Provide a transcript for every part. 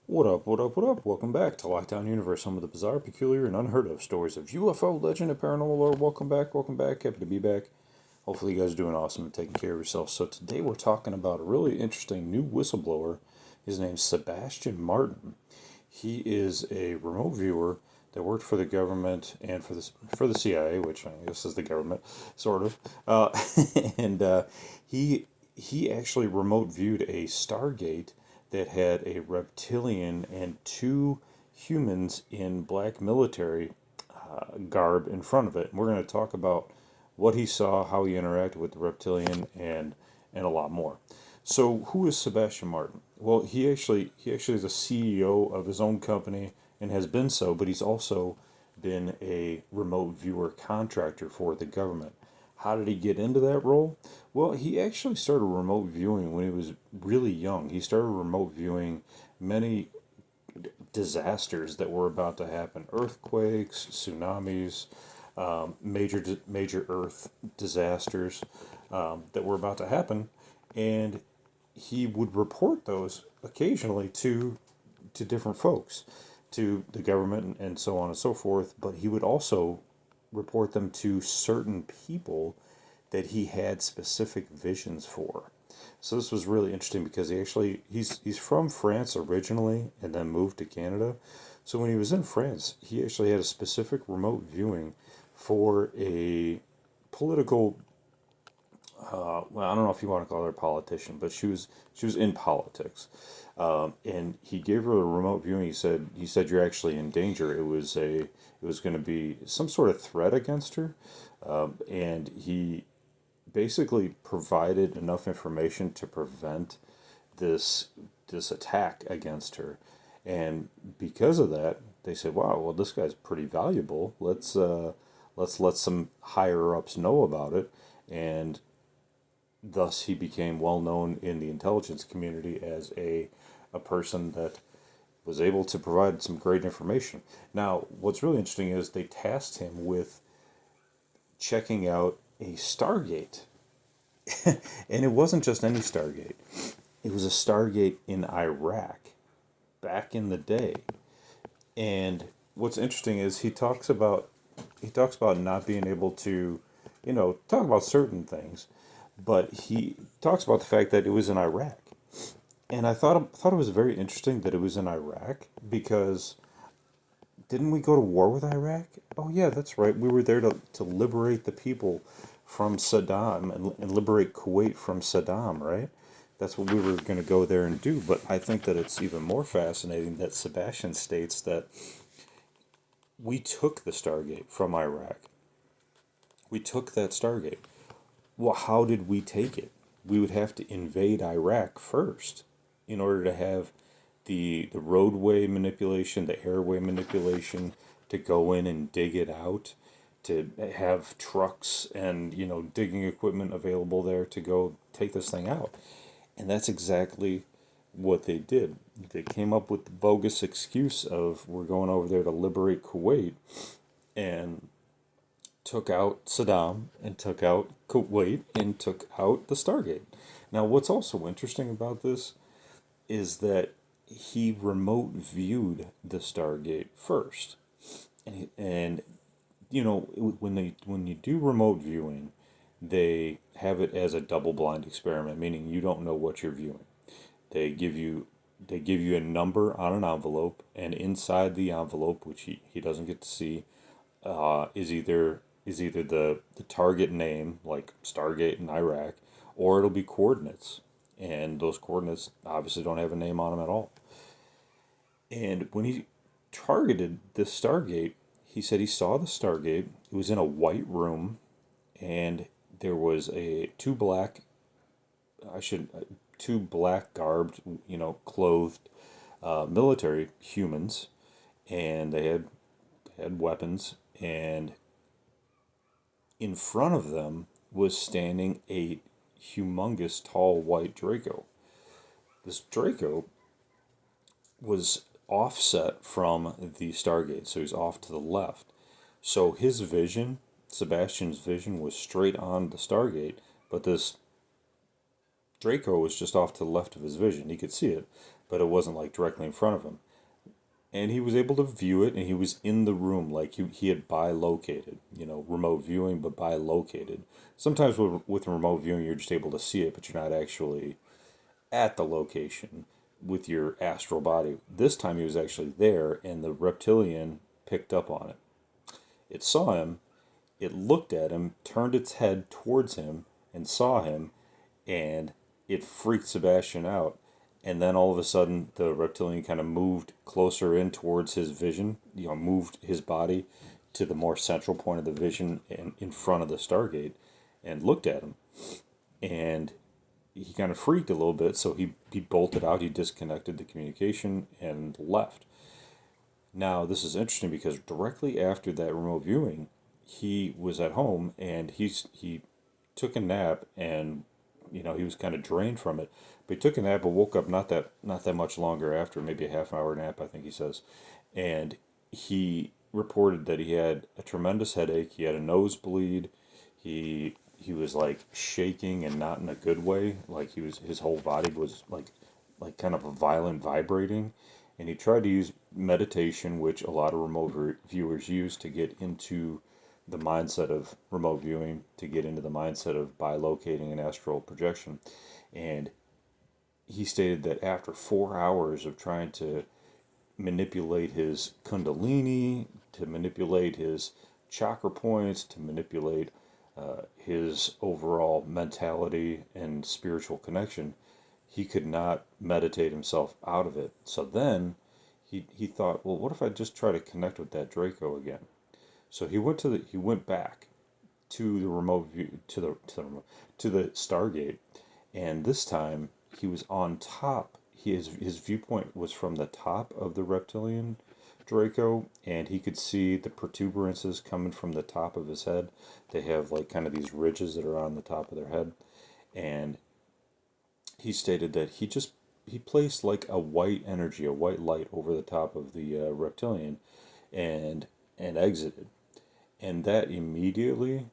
What up, what up, what up? Welcome back to Lockdown Universe, home of the bizarre, peculiar, and unheard of stories of UFO, legend, and paranormal lore. Welcome back, welcome back. Happy to be back. Hopefully, you guys are doing awesome and taking care of yourselves. So, today we're talking about a really interesting new whistleblower. His name's Sebastian Martin. He is a remote viewer that worked for the government and for the CIA, which I guess is the government, sort of. And he actually remote viewed a Stargate that had a reptilian and two humans in black military garb in front of it. And we're going to talk about what he saw, how he interacted with the reptilian, and a lot more. So, who is Sebastian Martin? Well, he actually is a CEO of his own company and has been so, but he's also been a remote viewer contractor for the government. How did he get into that role? Well, he actually started remote viewing when he was really young. He started remote viewing many disasters that were about to happen: earthquakes, tsunamis, major earth disasters that were about to happen, and he would report those occasionally to different folks, to the government and so on and so forth. But he would also report them to certain people that he had specific visions for. So this was really interesting because he's from France originally and then moved to Canada. So when he was in France, he actually had a specific remote viewing for a political, well, I don't know if you want to call her a politician, but she was in politics, and he gave her a remote viewing. He said you're actually in danger. It was going to be some sort of threat against her, and he basically provided enough information to prevent this this attack against her. And because of that, they said, "Wow, well, this guy's pretty valuable. Let's let some higher ups know about it." And thus, he became well known in the intelligence community as a person that was able to provide some great information. Now, what's really interesting is they tasked him with checking out a Stargate. And it wasn't just any Stargate. It was a Stargate in Iraq back in the day. And what's interesting is he talks about not being able to, talk about certain things, but he talks about the fact that it was in Iraq. And I thought it was very interesting that it was in Iraq because didn't we go to war with Iraq? Oh yeah, that's right. We were there to liberate the people from Saddam and liberate Kuwait from Saddam, right? That's what we were going to go there and do. But I think that it's even more fascinating that Sebastian states that we took the Stargate from Iraq. We took that Stargate. Well, how did we take it? We would have to invade Iraq first in order to have the roadway manipulation, the airway manipulation, to go in and dig it out, to have trucks and digging equipment available there to go take this thing out. And that's exactly what they did. They came up with the bogus excuse of we're going over there to liberate Kuwait, and took out Saddam and took out Kuwait and took out the Stargate. Now, what's also interesting about this is that he remote viewed the Stargate first, and when you do remote viewing, they have it as a double blind experiment, meaning you don't know what you're viewing. They give you they give you a number on an envelope, and inside the envelope, which he doesn't get to see, is either the target name, like Stargate in Iraq, or it'll be coordinates. And those coordinates obviously don't have a name on them at all. And when he targeted this Stargate, he said he saw the Stargate. It was in a white room, and there was a I should two black garbed, clothed military humans, and they had weapons, and in front of them was standing a humongous tall white Draco. This Draco was offset from the Stargate, so he's off to the left. So his vision, Sebastian's vision, was straight on the Stargate, but this Draco was just off to the left of his vision. He could see it, but it wasn't like directly in front of him. And he was able to view it, and he was in the room, like he had bilocated, remote viewing, but bilocated. Sometimes with remote viewing, you're just able to see it, but you're not actually at the location with your astral body. This time he was actually there, and the reptilian picked up on it. It saw him, it looked at him, turned its head towards him, and saw him, and it freaked Sebastian out. And then all of a sudden, the reptilian kind of moved closer in towards his vision, moved his body to the more central point of the vision in front of the Stargate and looked at him. And he kind of freaked a little bit, so he bolted out, he disconnected the communication and left. Now, this is interesting because directly after that remote viewing, he was at home and he took a nap, and he was kind of drained from it. But he took a nap and woke up not that much longer after, maybe a half hour nap, I think he says. And he reported that he had a tremendous headache, he had a nosebleed, he was like shaking, and not in a good way. Like his whole body was like kind of a violent vibrating. And he tried to use meditation, which a lot of remote viewers use to get into the mindset of remote viewing, to get into the mindset of bilocating and astral projection. And he stated that after 4 hours of trying to manipulate his kundalini, to manipulate his chakra points, to manipulate his overall mentality and spiritual connection, he could not meditate himself out of it. So then he thought, well, what if I just try to connect with that Draco again? So he went back to the remote view to the Stargate, and this time he was on top. His viewpoint was from the top of the reptilian Draco, and he could see the protuberances coming from the top of his head. They have like kind of these ridges that are on the top of their head, and he stated that he placed like a white energy, a white light over the top of the reptilian, and exited, and that immediately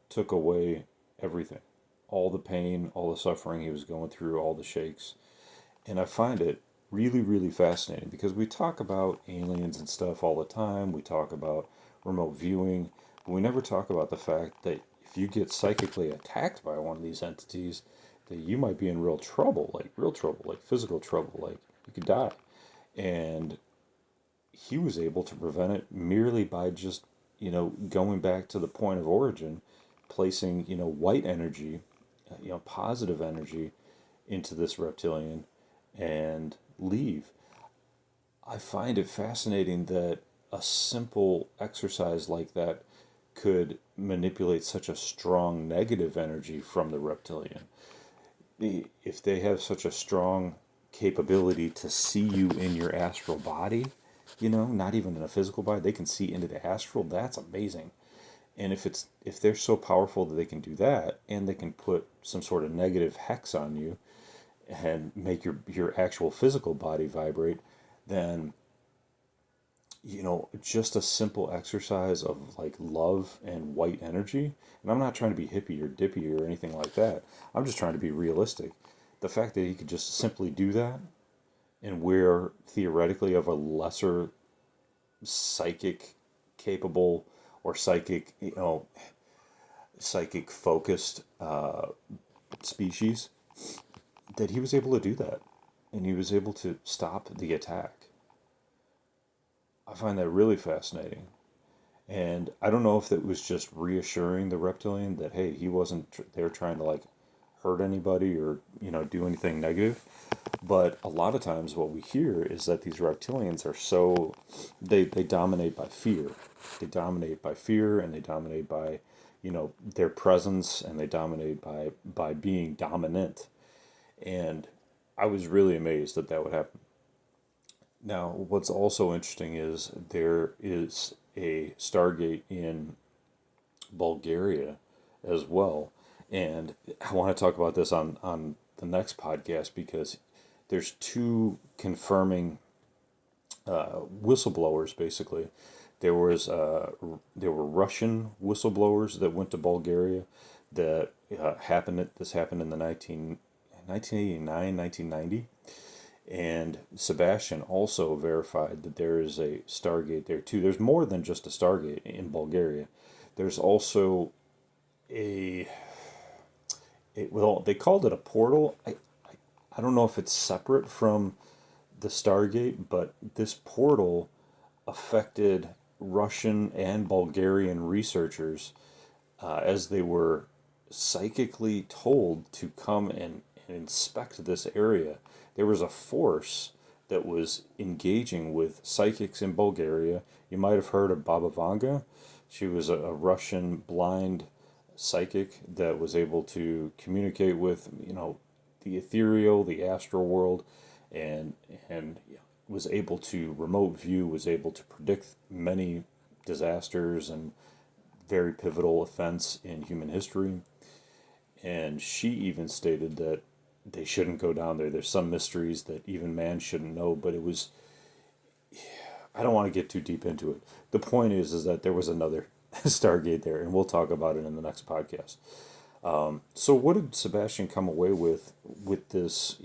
took away everything, all the pain, all the suffering he was going through, all the shakes. And I find it really, really fascinating because we talk about aliens and stuff all the time. We talk about remote viewing, but we never talk about the fact that if you get psychically attacked by one of these entities, that you might be in real trouble, like real trouble, like physical trouble, like you could die. And he was able to prevent it merely by just, going back to the point of origin, placing, white energy, positive energy into this reptilian and leave. I find it fascinating that a simple exercise like that could manipulate such a strong negative energy from the reptilian. If they have such a strong capability to see you in your astral body, not even in a physical body, they can see into the astral. That's amazing. And if they're so powerful that they can do that, and they can put some sort of negative hex on you and make your actual physical body vibrate, then just a simple exercise of like love and white energy. And I'm not trying to be hippie or dippy or anything like that. I'm just trying to be realistic. The fact that he could just simply do that, and we're theoretically of a lesser psychic capable or psychic focused species, that he was able to do that, and he was able to stop the attack. I find that really fascinating. And I don't know if it was just reassuring the reptilian that, hey, he wasn't there trying to like hurt anybody or, do anything negative. But a lot of times what we hear is that these reptilians are they dominate by fear. They dominate by fear, and they dominate by, their presence, and they dominate by being dominant. And I was really amazed that would happen. Now, what's also interesting is there is a Stargate in Bulgaria as well. And I want to talk about this on the next podcast because there's two confirming whistleblowers, basically. There were Russian whistleblowers that went to Bulgaria this happened in the 1989, 1990. And Sebastian also verified that there is a Stargate there too. There's more than just a Stargate in Bulgaria. There's also a, well, they called it a portal. I don't know if it's separate from the Stargate, but this portal affected Russian and Bulgarian researchers as they were psychically told to come and inspect this area. There was a force that was engaging with psychics in Bulgaria. You might have heard of Baba Vanga. She was a Russian blind psychic that was able to communicate with, the ethereal, the astral world, and and was able to remote view, was able to predict many disasters and very pivotal events in human history. And she even stated that they shouldn't go down there. There's some mysteries that even man shouldn't know, but it was, I don't want to get too deep into it. The point is that there was another Stargate there, and we'll talk about it in the next podcast. So what did Sebastian come away with this,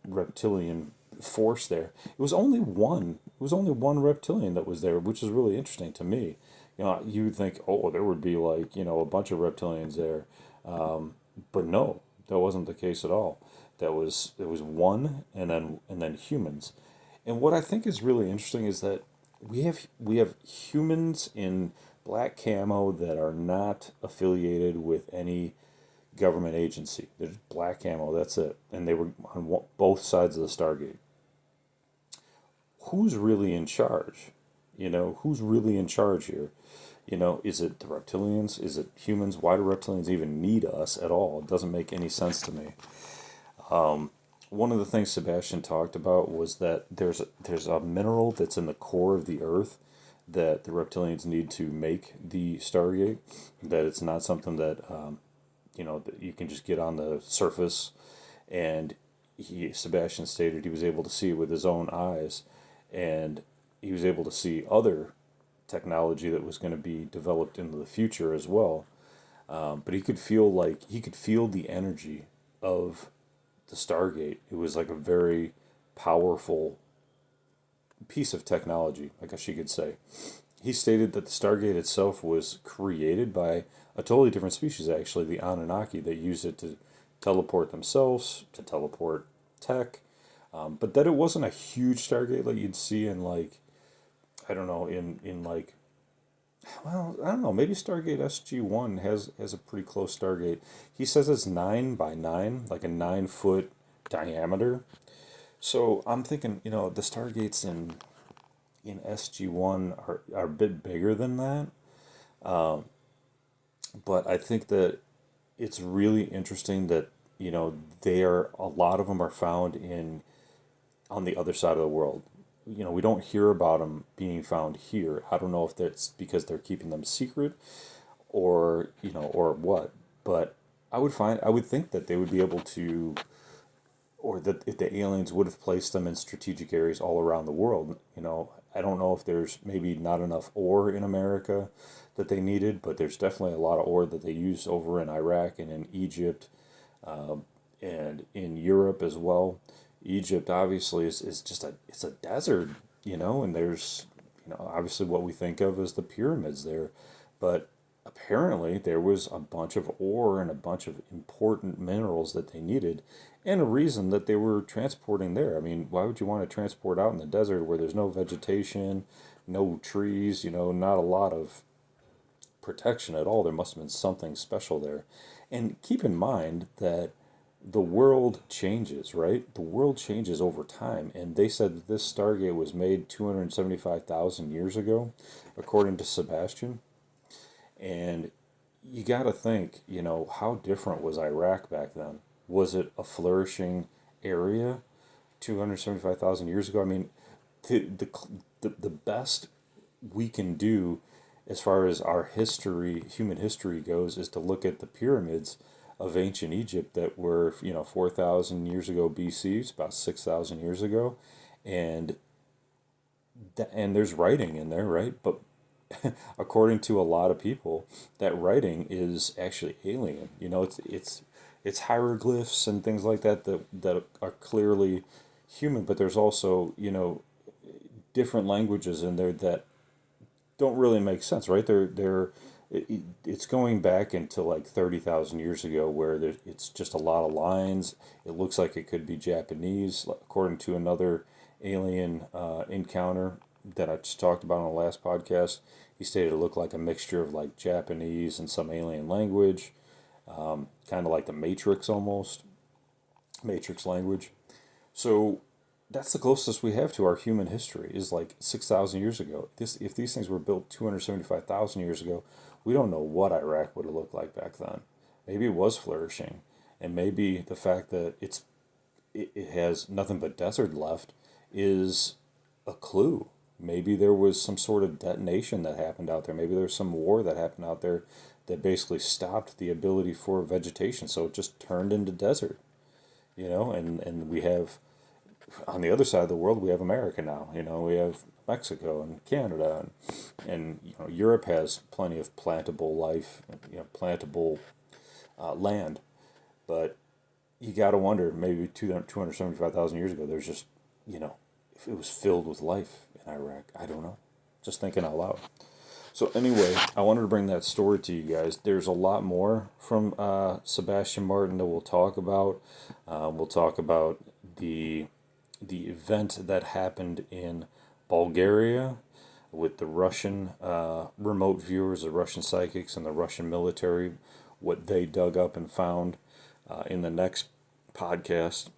reptilian force there? It was only one. It was only one reptilian that was there, which is really interesting to me. You would think, oh, there would be like, a bunch of reptilians there, but no, that wasn't the case at all. There was one, and then humans. And what I think is really interesting is that we have humans in black camo that are not affiliated with any government agency. They're just black camo. That's it. And they were on both sides of the Stargate. Who's really in charge? Who's really in charge here? Is it the reptilians? Is it humans? Why do reptilians even need us at all? It doesn't make any sense to me. One of the things Sebastian talked about was that there's a mineral that's in the core of the Earth that the reptilians need to make the Stargate. That it's not something that that you can just get on the surface. And Sebastian stated he was able to see it with his own eyes, and he was able to see other technology that was going to be developed into the future as well. But he could feel the energy of the Stargate. It was like a very powerful piece of technology, I guess you could say. He stated that the Stargate itself was created by a totally different species, actually, the Anunnaki, that used it to teleport themselves, to teleport tech, but that it wasn't a huge Stargate like you'd see in, like, I don't know, in like, well, I don't know, maybe Stargate SG-1 has a pretty close Stargate. He says it's 9 by 9, like a 9-foot diameter. So I'm thinking, the Stargates in SG-1 are a bit bigger than that. But I think that it's really interesting that, a lot of them are found on the other side of the world. We don't hear about them being found here. I don't know if that's because they're keeping them secret, or what. But I would think that they would be able to, or that if the aliens would have placed them in strategic areas all around the world. I don't know if there's maybe not enough ore in America that they needed, but there's definitely a lot of ore that they use over in Iraq and in Egypt, and in Europe as well. Egypt obviously is just it's a desert, and there's, obviously what we think of as the pyramids there, but apparently there was a bunch of ore and a bunch of important minerals that they needed, and a reason that they were transporting there. I mean, why would you want to transport out in the desert where there's no vegetation, no trees, not a lot of protection at all? There must have been something special there. And keep in mind that the world changes, right? The world changes over time. And they said that this Stargate was made 275,000 years ago, according to Sebastian. And you got to think, how different was Iraq back then? Was it a flourishing area 275,000 years ago? I mean, the best we can do as far as our history, human history goes, is to look at the pyramids of ancient Egypt that were, 4,000 years ago BC, it's about 6,000 years ago. And and there's writing in there, right? But according to a lot of people, that writing is actually alien. It's hieroglyphs and things like that that are clearly, human, but there's also, different languages in there that don't really make sense, right? It's going back into like 30,000 years ago where it's just a lot of lines. It looks like it could be Japanese, according to another alien encounter that I just talked about on the last podcast. He stated it looked like a mixture of like Japanese and some alien language, kind of like the Matrix almost, Matrix language. So that's the closest we have to our human history is like 6,000 years ago. If these things were built 275,000 years ago, we don't know what Iraq would have looked like back then. Maybe it was flourishing, and maybe the fact that it has nothing but desert left is a clue. Maybe there was some sort of detonation that happened out there. Maybe there was some war that happened out there that basically stopped the ability for vegetation, so it just turned into desert. And we have on the other side of the world, we have America now. We have Mexico and Canada, and Europe has plenty of plantable life, plantable land. But you got to wonder, maybe 275,000 years ago, there's just, if it was filled with life in Iraq. I don't know. Just thinking out loud. So anyway, I wanted to bring that story to you guys. There's a lot more from Sebastian Martin that we'll talk about. We'll talk about the event that happened in Bulgaria with the Russian remote viewers, the Russian psychics, and the Russian military, what they dug up and found in the next podcast.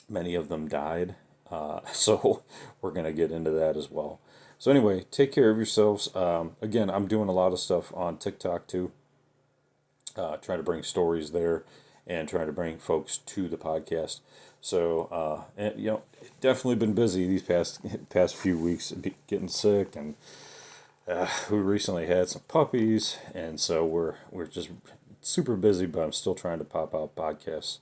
Many of them died, so we're going to get into that as well. So anyway, take care of yourselves. Again, I'm doing a lot of stuff on TikTok too, trying to bring stories there and trying to bring folks to the podcast. So, and, definitely been busy these past few weeks, getting sick, and we recently had some puppies, and so we're just super busy. But I'm still trying to pop out podcasts.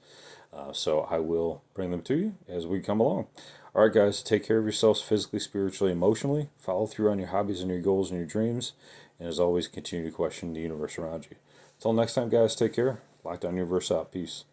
So I will bring them to you as we come along. All right, guys, take care of yourselves physically, spiritually, emotionally. Follow through on your hobbies and your goals and your dreams. And as always, continue to question the universe around you. Until next time, guys, take care. Lockdown Universe out. Peace.